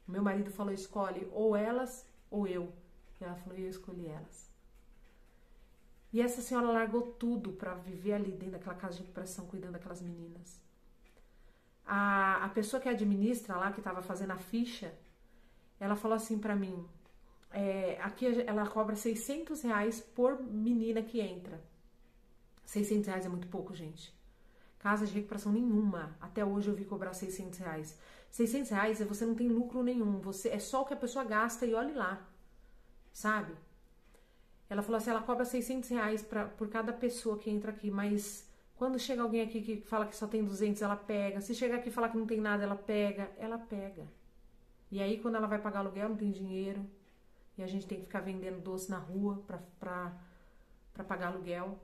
Meu marido falou, escolhe ou elas ou eu. E ela falou, eu escolhi elas. E essa senhora largou tudo pra viver ali dentro daquela casa de recuperação, cuidando daquelas meninas. A pessoa que administra lá, que estava fazendo a ficha, ela falou assim pra mim, aqui ela cobra R$600 por menina que entra. R$600 é muito pouco, gente. casa de recuperação nenhuma, até hoje eu vi cobrar R$600. R$600 você não tem lucro nenhum, você é só o que a pessoa gasta e olhe lá, sabe? Ela falou assim, ela cobra R$600 por cada pessoa que entra aqui, mas quando chega alguém aqui que fala que só tem 200, ela pega. Se chegar aqui e falar que não tem nada, ela pega. Ela pega. E aí, quando ela vai pagar aluguel, não tem dinheiro. E a gente tem que ficar vendendo doce na rua pra pagar aluguel.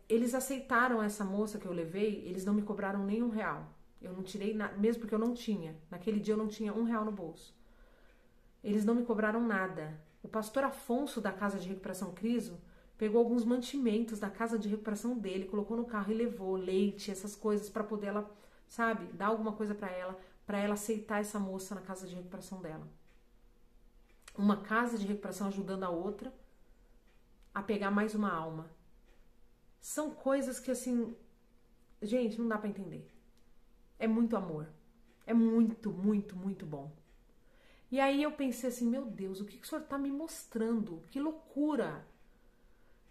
Eles aceitaram essa moça que eu levei, eles não me cobraram nem R$1. Eu não tirei nada, mesmo porque eu não tinha. Naquele dia eu não tinha R$1 no bolso. Eles não me cobraram nada. O pastor Afonso da Casa de Recuperação Criso pegou alguns mantimentos da casa de recuperação dele, colocou no carro e levou leite, essas coisas para poder ela, sabe, dar alguma coisa para ela aceitar essa moça na casa de recuperação dela. Uma casa de recuperação ajudando a outra a pegar mais uma alma. São coisas que, assim, gente, não dá para entender. É muito amor. É muito, muito, muito bom. E aí eu pensei assim, meu Deus, o que o senhor tá me mostrando? Que loucura!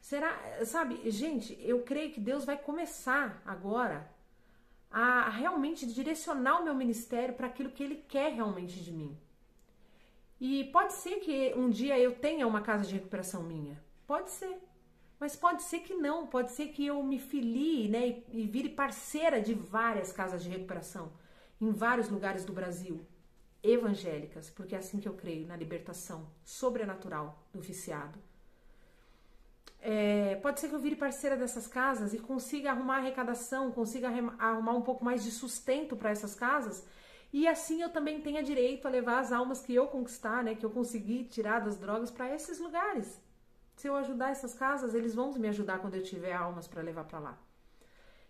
Será, sabe, gente, eu creio que Deus vai começar agora a realmente direcionar o meu ministério para aquilo que Ele quer realmente de mim. E pode ser que um dia eu tenha uma casa de recuperação minha, pode ser, mas pode ser que não, pode ser que eu me filie, né, e vire parceira de várias casas de recuperação em vários lugares do Brasil, evangélicas, porque é assim que eu creio, na libertação sobrenatural do viciado. Pode ser que eu vire parceira dessas casas e consiga arrumar arrecadação, consiga arrumar um pouco mais de sustento para essas casas, e assim eu também tenha direito a levar as almas que eu conquistar, né, que eu consegui tirar das drogas para esses lugares. Se eu ajudar essas casas, eles vão me ajudar quando eu tiver almas para levar para lá.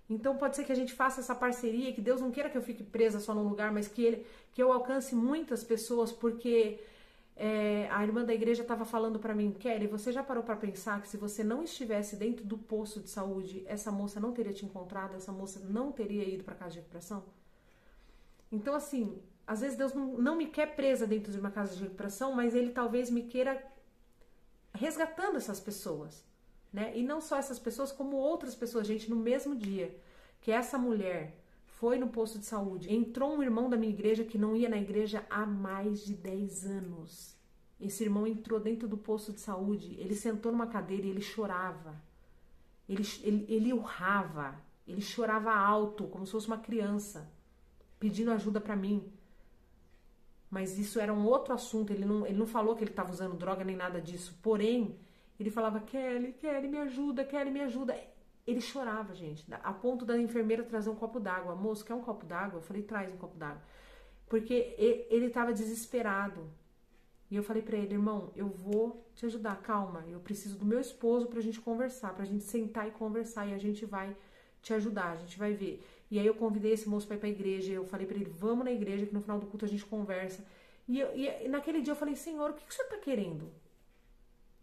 Então pode ser que a gente faça essa parceria, que Deus não queira que eu fique presa só num lugar, mas que eu alcance muitas pessoas, porque a irmã da igreja estava falando para mim, Kelly, você já parou para pensar que se você não estivesse dentro do posto de saúde, essa moça não teria te encontrado, essa moça não teria ido para casa de recuperação? Então, assim, às vezes Deus não me quer presa dentro de uma casa de recuperação, mas Ele talvez me queira resgatando essas pessoas, né? E não só essas pessoas, como outras pessoas, gente, no mesmo dia que essa mulher foi no posto de saúde, entrou um irmão da minha igreja que não ia na igreja há mais de 10 anos. Esse irmão entrou dentro do posto de saúde, ele sentou numa cadeira e ele chorava. Ele urrava, ele chorava alto, como se fosse uma criança, pedindo ajuda para mim. Mas isso era um outro assunto, ele não falou que ele estava usando droga nem nada disso. Porém, ele falava, Kelly, me ajuda, Kelly, me ajuda. Ele chorava, gente, a ponto da enfermeira trazer um copo d'água. Moço, quer um copo d'água? Eu falei, traz um copo d'água. Porque ele estava desesperado. E eu falei pra ele, irmão, eu vou te ajudar, calma. Eu preciso do meu esposo pra gente conversar, pra gente sentar e conversar. E a gente vai te ajudar, a gente vai ver. E aí eu convidei esse moço pra ir pra igreja. Eu falei pra ele, vamos na igreja, que no final do culto a gente conversa. E naquele dia eu falei, Senhor, o que o Senhor tá querendo?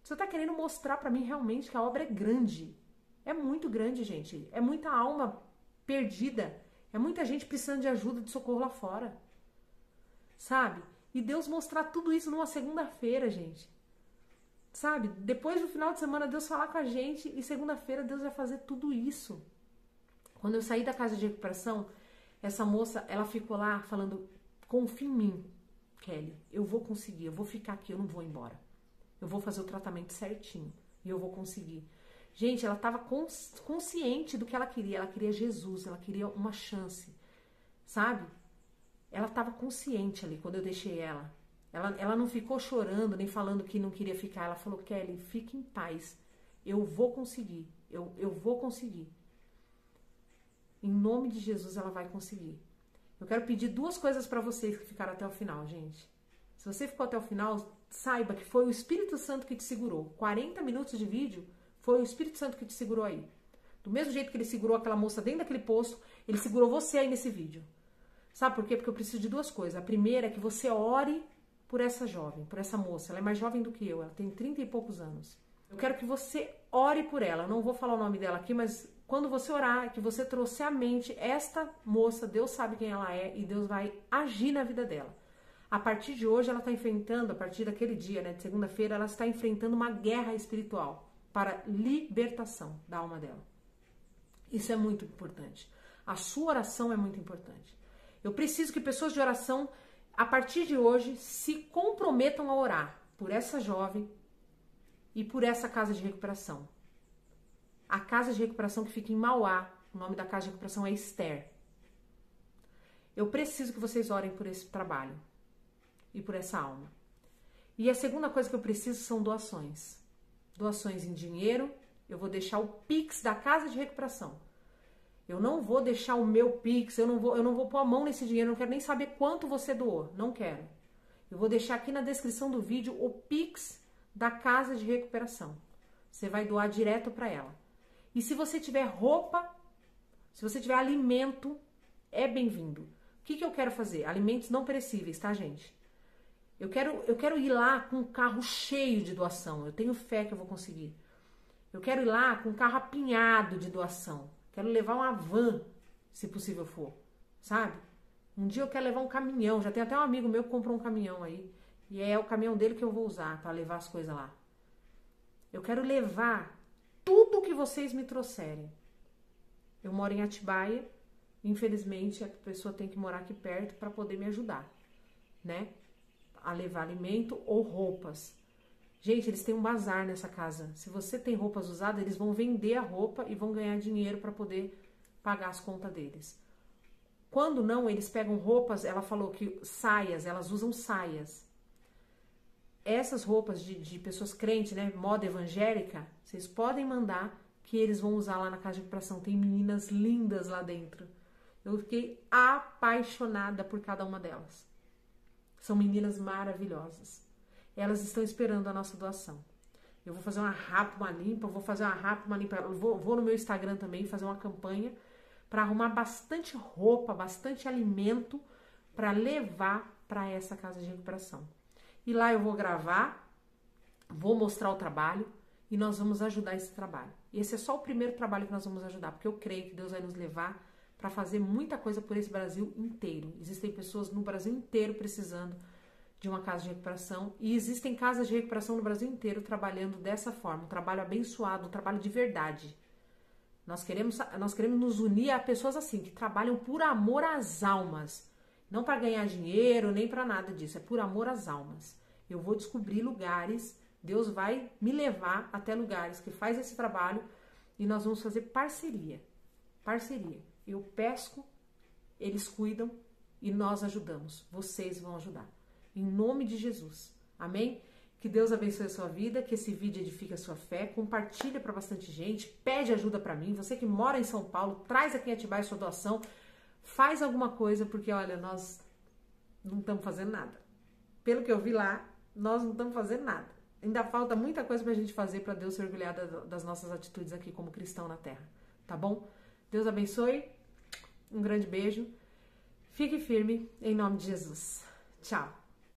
O Senhor tá querendo mostrar pra mim realmente que a obra é grande. É muito grande, gente. É muita alma perdida. É muita gente precisando de ajuda, de socorro lá fora. Sabe? E Deus mostrar tudo isso numa segunda-feira, gente. Sabe? Depois do final de semana, Deus falar com a gente e segunda-feira Deus vai fazer tudo isso. Quando eu saí da casa de recuperação, essa moça, ela ficou lá falando, confia em mim, Kelly. Eu vou conseguir, eu vou ficar aqui, eu não vou embora. Eu vou fazer o tratamento certinho e eu vou conseguir. Gente, ela estava consciente do que ela queria Jesus, ela queria uma chance, sabe? Ela estava consciente ali quando eu deixei ela. Ela não ficou chorando, nem falando que não queria ficar, ela falou, Kelly, fique em paz, eu vou conseguir, eu vou conseguir. Em nome de Jesus ela vai conseguir. Eu quero pedir duas coisas para vocês que ficaram até o final, gente. Se você ficou até o final, saiba que foi o Espírito Santo que te segurou. 40 minutos de vídeo, foi o Espírito Santo que te segurou aí. Do mesmo jeito que ele segurou aquela moça dentro daquele posto, ele segurou você aí nesse vídeo. Sabe por quê? Porque eu preciso de duas coisas. A primeira é que você ore por essa jovem, por essa moça. Ela é mais jovem do que eu, ela tem 30 e poucos anos. Eu quero que você ore por ela. Eu não vou falar o nome dela aqui, mas quando você orar, que você trouxe à mente esta moça, Deus sabe quem ela é e Deus vai agir na vida dela. A partir de hoje, ela está enfrentando, a partir daquele dia, né, de segunda-feira, ela está enfrentando uma guerra espiritual para libertação da alma dela. Isso é muito importante. A sua oração é muito importante. Eu preciso que pessoas de oração, a partir de hoje, se comprometam a orar por essa jovem e por essa casa de recuperação. A casa de recuperação que fica em Mauá, o nome da casa de recuperação é Esther. Eu preciso que vocês orem por esse trabalho e por essa alma. E a segunda coisa que eu preciso são doações. Doações em dinheiro. Eu vou deixar o Pix da casa de recuperação. Eu não vou deixar o meu Pix, eu não vou pôr a mão nesse dinheiro, eu não quero nem saber quanto você doou, não quero. Eu vou deixar aqui na descrição do vídeo o Pix da casa de recuperação. Você vai doar direto para ela. E se você tiver roupa, se você tiver alimento, é bem-vindo. O que eu quero fazer? Alimentos não perecíveis, tá, gente? Eu quero ir lá com um carro cheio de doação. Eu tenho fé que eu vou conseguir. Eu quero ir lá com um carro apinhado de doação. Quero levar uma van, se possível for, sabe? Um dia eu quero levar um caminhão. Já tem até um amigo meu que comprou um caminhão aí. E é o caminhão dele que eu vou usar para levar as coisas lá. Eu quero levar tudo que vocês me trouxerem. Eu moro em Atibaia. Infelizmente, a pessoa tem que morar aqui perto para poder me ajudar, né? A levar alimento ou roupas. Gente, eles têm um bazar nessa casa. Se você tem roupas usadas, eles vão vender a roupa e vão ganhar dinheiro para poder pagar as contas deles. Quando não, eles pegam roupas, ela falou que saias, elas usam saias. Essas roupas de pessoas crentes, né, moda evangélica, vocês podem mandar que eles vão usar lá na casa de recuperação. Tem meninas lindas lá dentro. Eu fiquei apaixonada por cada uma delas. São meninas maravilhosas. Elas estão esperando a nossa doação. Eu vou fazer uma rapa, uma limpa, Eu vou no meu Instagram também fazer uma campanha para arrumar bastante roupa, bastante alimento para levar para essa casa de recuperação. E lá eu vou gravar, vou mostrar o trabalho e nós vamos ajudar esse trabalho. E esse é só o primeiro trabalho que nós vamos ajudar, porque eu creio que Deus vai nos levar para fazer muita coisa por esse Brasil inteiro. Existem pessoas no Brasil inteiro precisando de uma casa de recuperação e existem casas de recuperação no Brasil inteiro trabalhando dessa forma, um trabalho abençoado, um trabalho de verdade. Nós queremos nos unir a pessoas assim, que trabalham por amor às almas, não para ganhar dinheiro, nem para nada disso, é por amor às almas. Eu vou descobrir lugares, Deus vai me levar até lugares que faz esse trabalho e nós vamos fazer parceria. Eu pesco, eles cuidam e nós ajudamos. Vocês vão ajudar. Em nome de Jesus. Amém? Que Deus abençoe a sua vida, que esse vídeo edifique a sua fé. Compartilha para bastante gente. Pede ajuda para mim. Você que mora em São Paulo, traz aqui em Atibaia sua doação. Faz alguma coisa, porque olha, nós não estamos fazendo nada. Pelo que eu vi lá, nós não estamos fazendo nada. Ainda falta muita coisa para a gente fazer para Deus se orgulhar das nossas atitudes aqui como cristão na terra. Tá bom? Deus abençoe. Um grande beijo. Fique firme em nome de Jesus. Tchau.